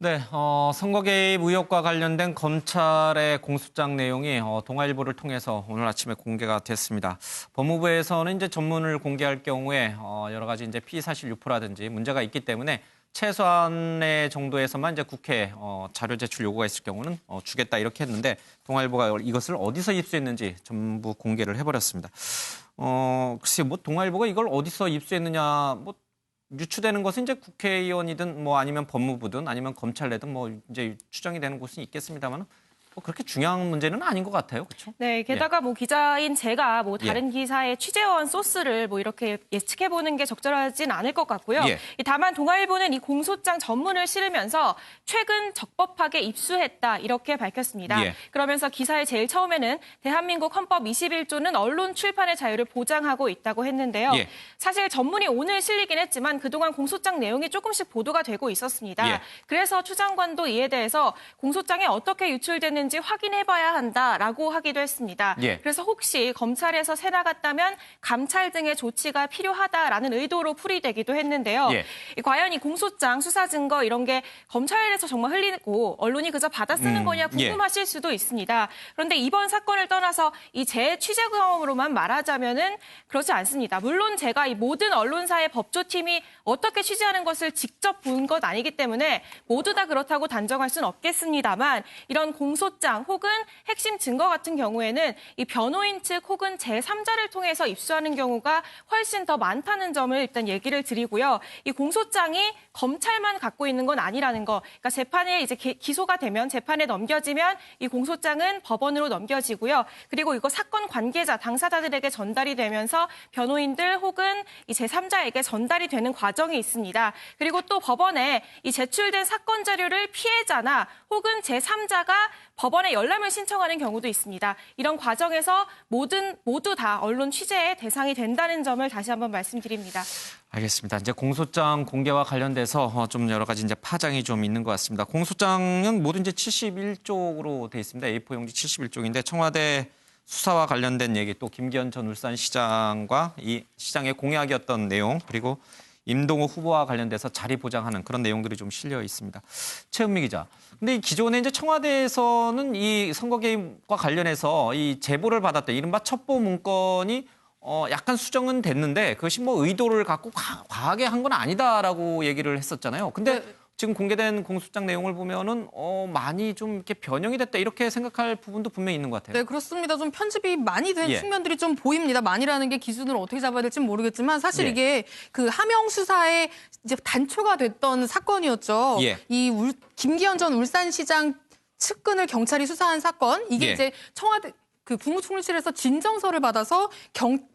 네, 선거 개입 의혹과 관련된 검찰의 공소장 내용이 동아일보를 통해서 오늘 아침에 공개가 됐습니다. 법무부에서는 이제 전문을 공개할 경우에 여러 가지 이제 피의 사실 유포라든지 문제가 있기 때문에 최소한의 정도에서만 이제 국회에 자료 제출 요구가 있을 경우는 주겠다 이렇게 했는데 동아일보가 이것을 어디서 입수했는지 전부 공개를 해버렸습니다. 글쎄 뭐 동아일보가 이걸 어디서 입수했느냐 뭐. 유추되는 것은 이제 국회의원이든 뭐 아니면 법무부든 아니면 검찰 내든 뭐 이제 추정이 되는 곳은 있겠습니다만 뭐 그렇게 중요한 문제는 아닌 것 같아요. 그렇죠? 네, 게다가 뭐 기자인 제가 뭐 다른 기사의 취재원 소스를 뭐 이렇게 예측해 보는 게 적절하진 않을 것 같고요. 다만 동아일보는 이 공소장 전문을 실으면서 최근 적법하게 입수했다 이렇게 밝혔습니다. 그러면서 기사의 제일 처음에는 대한민국 헌법 21조는 언론 출판의 자유를 보장하고 있다고 했는데요. 사실 전문이 오늘 실리긴 했지만 그동안 공소장 내용이 조금씩 보도가 되고 있었습니다. 그래서 추 장관도 이에 대해서 공소장에 어떻게 유출되는 지 확인해봐야 한다라고 하기도 했습니다. 그래서 혹시 검찰에서 새 나갔다면 감찰 등의 조치가 필요하다라는 의도로 풀이되기도 했는데요. 과연 이 공소장, 수사 증거 이런 게 검찰에서 정말 흘리고 언론이 그저 받아 쓰는 거냐 궁금하실 수도 있습니다. 그런데 이번 사건을 떠나서 이 제 취재 경험으로만 말하자면은 그렇지 않습니다. 물론 제가 이 모든 언론사의 법조팀이 어떻게 취재하는 것을 직접 본 것 아니기 때문에 모두 다 그렇다고 단정할 수는 없겠습니다만 이런 공소장 혹은 핵심 증거 같은 경우에는 이 변호인 측 혹은 제3자를 통해서 입수하는 경우가 훨씬 더 많다는 점을 일단 얘기를 드리고요. 이 공소장이 검찰만 갖고 있는 건 아니라는 거. 그러니까 재판에 이제 기소가 되면 재판에 넘겨지면 이 공소장은 법원으로 넘겨지고요. 그리고 이거 사건 관계자, 당사자들에게 전달이 되면서 변호인들 혹은 이 제3자에게 전달이 되는 과정이 있습니다. 그리고 또 법원에 이 제출된 사건 자료를 피해자나 혹은 제3자가 법원에 열람을 신청하는 경우도 있습니다. 이런 과정에서 모두 다 언론 취재의 대상이 된다는 점을 다시 한번 말씀드립니다. 알겠습니다. 이제 공소장 공개와 관련돼서 좀 여러 가지 이제 파장이 좀 있는 것 같습니다. 공소장은 모두 이제 71쪽으로 돼 있습니다. A4 용지 71쪽인데 청와대 수사와 관련된 얘기 또 김기현 전 울산시장과 이 시장의 공약이었던 내용 그리고 임동호 후보와 관련돼서 자리 보장하는 그런 내용들이 좀 실려 있습니다. 최은미 기자. 근데 기존에 이제 청와대에서는 이 선거 개입과 관련해서 이 제보를 받았던 이른바 첩보 문건이 약간 수정은 됐는데 그것이 뭐 의도를 갖고 과하게 한 건 아니다라고 얘기를 했었잖아요. 근데 지금 공개된 공소장 내용을 보면은 많이 좀 이렇게 변형이 됐다 이렇게 생각할 부분도 분명히 있는 것 같아요. 네, 그렇습니다. 좀 편집이 많이 된 측면들이 좀 보입니다. 많이라는 게 기준을 어떻게 잡아야 될지 모르겠지만 사실 이게 그 하명 수사에 이제 단초가 됐던 사건이었죠. 이 김기현 전 울산시장 측근을 경찰이 수사한 사건 이게 이제 청와대 그 국무총리실에서 진정서를 받아서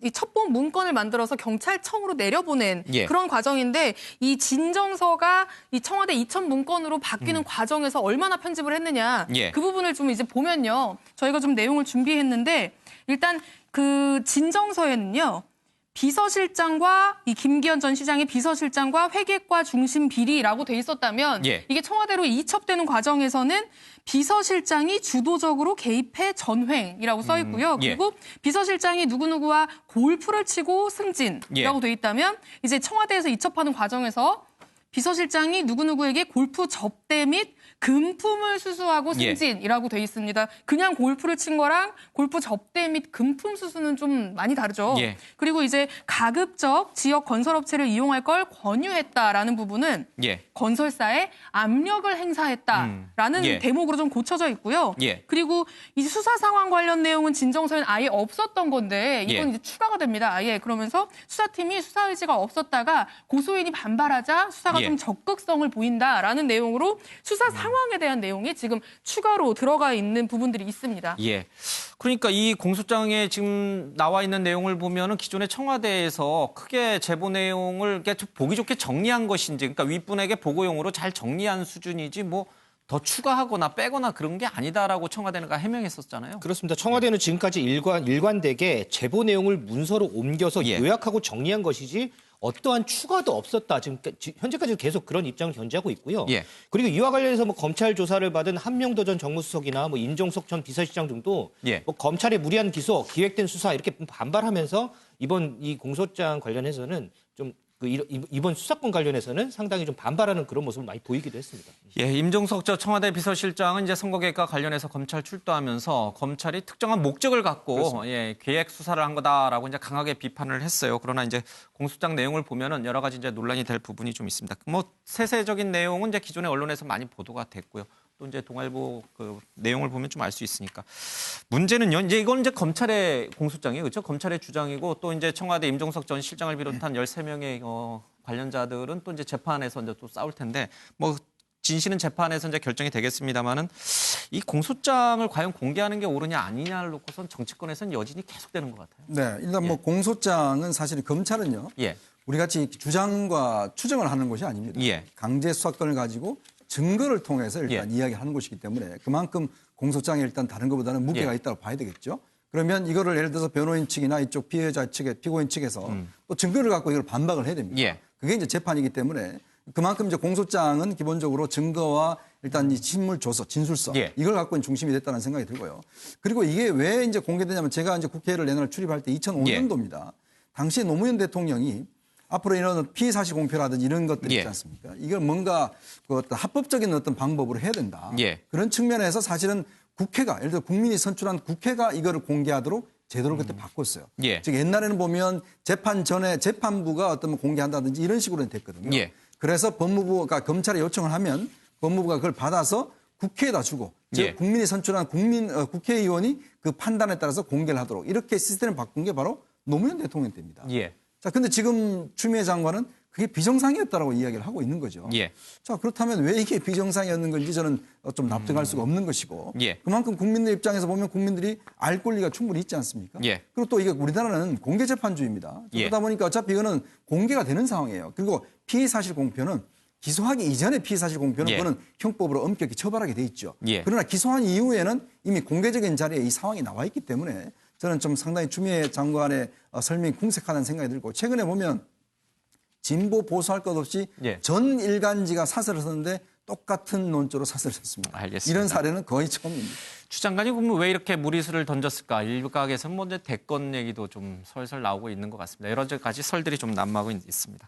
이 첩보 문건을 만들어서 경찰청으로 내려보낸 그런 과정인데 이 진정서가 이 청와대 이첩 문건으로 바뀌는 과정에서 얼마나 편집을 했느냐 그 부분을 좀 이제 보면요. 저희가 좀 내용을 준비했는데 일단 그 진정서에는요. 비서실장과 이 김기현 전 시장의 비서실장과 회계과 중심 비리라고 돼 있었다면 이게 청와대로 이첩되는 과정에서는 비서실장이 주도적으로 개입해 전횡이라고 써 있고요. 그리고 비서실장이 누구누구와 골프를 치고 승진이라고 돼 있다면 이제 청와대에서 이첩하는 과정에서 비서실장이 누구누구에게 골프 접대 및 금품을 수수하고 승진이라고 돼 있습니다. 그냥 골프를 친 거랑 골프 접대 및 금품 수수는 좀 많이 다르죠. 그리고 이제 가급적 지역 건설업체를 이용할 걸 권유했다라는 부분은 건설사에 압력을 행사했다라는 대목으로 좀 고쳐져 있고요. 그리고 이 수사 상황 관련 내용은 진정서에는 아예 없었던 건데 이건 이제 추가가 됩니다. 아예 그러면서 수사팀이 수사 의지가 없었다가 고소인이 반발하자 수사가 좀 적극성을 보인다라는 내용으로 수사 상황에 대한 내용이 지금 추가로 들어가 있는 부분들이 있습니다. 그러니까 이 공소장에 지금 나와 있는 내용을 보면은 기존의 청와대에서 크게 제보 내용을 보기 좋게 정리한 것인지, 그러니까 윗분에게 보고용으로 잘 정리한 수준이지 뭐 더 추가하거나 빼거나 그런 게 아니다라고 청와대는 해명했었잖아요. 그렇습니다. 청와대는 지금까지 일관되게 제보 내용을 문서로 옮겨서 요약하고 정리한 것이지 어떠한 추가도 없었다. 지금 현재까지 계속 그런 입장을 견지하고 있고요. 그리고 이와 관련해서 뭐 검찰 조사를 받은 한명도 전 정무수석이나 뭐 인종석 전 비서실장 등도 뭐 검찰의 무리한 기소, 기획된 수사 이렇게 반발하면서 이번 이 공소장 관련해서는 좀 이번 수사권 관련해서는 상당히 좀 반발하는 그런 모습을 많이 보이기도 했습니다. 예, 임종석 청와대 비서실장은 이제 선거개혁과 관련해서 검찰 출두하면서 검찰이 특정한 목적을 갖고 계획 수사를 한 거다라고 이제 강하게 비판을 했어요. 그러나 이제 공소장 내용을 보면은 여러 가지 이제 논란이 될 부분이 좀 있습니다. 뭐 세세적인 내용은 이제 기존의 언론에서 많이 보도가 됐고요. 또 이제 동아일보 그 내용을 보면 좀 알 수 있으니까 문제는요. 이제 이건 이제 검찰의 공소장이에요, 그렇죠? 검찰의 주장이고 또 이제 청와대 임종석 전 실장을 비롯한 13명의 관련자들은 또 이제 재판에서 이제 또 싸울 텐데 뭐 진실은 재판에서 이제 결정이 되겠습니다만은 이 공소장을 과연 공개하는 게 옳으냐 아니냐를 놓고선 정치권에서는 여진이 계속되는 것 같아요. 네, 일단 뭐 공소장은 사실 검찰은요. 우리 같이 주장과 추정을 하는 것이 아닙니다. 강제 수사권을 가지고 증거를 통해서 일단 이야기하는 것이기 때문에 그만큼 공소장에 일단 다른 것보다는 무게가 있다고 봐야 되겠죠. 그러면 이거를 예를 들어서 변호인 측이나 이쪽 피해자 측에 피고인 측에서 또 증거를 갖고 이걸 반박을 해야 됩니다. 그게 이제 재판이기 때문에 그만큼 이제 공소장은 기본적으로 증거와 일단 이 신물 조서, 진술서 이걸 갖고 중심이 됐다는 생각이 들고요. 그리고 이게 왜 이제 공개되냐면 제가 이제 국회를 내년에 출입할 때 2005년도입니다. 당시에 노무현 대통령이 앞으로 이런 피의 사실 공표라든지 이런 것들이 있지 않습니까? 이걸 뭔가 그 어떤 합법적인 어떤 방법으로 해야 된다. 그런 측면에서 사실은 국회가 예를 들어 국민이 선출한 국회가 이거를 공개하도록 제도를 그때 바꿨어요. 즉 옛날에는 보면 재판 전에 재판부가 어떤 공개한다든지 이런 식으로 됐거든요. 그래서 법무부가 검찰에 요청을 하면 법무부가 그걸 받아서 국회에다 주고 즉 국민이 선출한 국회의원이 그 판단에 따라서 공개를 하도록 이렇게 시스템을 바꾼 게 바로 노무현 대통령 때입니다. 자, 근데 지금 추미애 장관은 그게 비정상이었다라고 이야기를 하고 있는 거죠. 자, 그렇다면 왜 이게 비정상이었는 건지 저는 좀 납득할 수가 없는 것이고 그만큼 국민들 입장에서 보면 국민들이 알 권리가 충분히 있지 않습니까? 그리고 또 이게 우리나라는 공개재판주의입니다. 그러다 보니까 어차피 이거는 공개가 되는 상황이에요. 그리고 피의사실 공표는 기소하기 이전에 피의사실 공표는 그거는 형법으로 엄격히 처벌하게 돼 있죠. 그러나 기소한 이후에는 이미 공개적인 자리에 이 상황이 나와 있기 때문에 저는 좀 상당히 추미애 장관의 설명이 궁색하다는 생각이 들고 최근에 보면 진보 보수할 것 없이 전 일간지가 사설을 썼는데 똑같은 논조로 사설을 썼습니다. 알겠습니다. 이런 사례는 거의 처음입니다. 추 장관이 그러면 왜 이렇게 무리수를 던졌을까? 일각에서는 뭐 이제 대권 얘기도 좀 설설 나오고 있는 것 같습니다. 여러 가지 설들이 좀 난무하고 있습니다.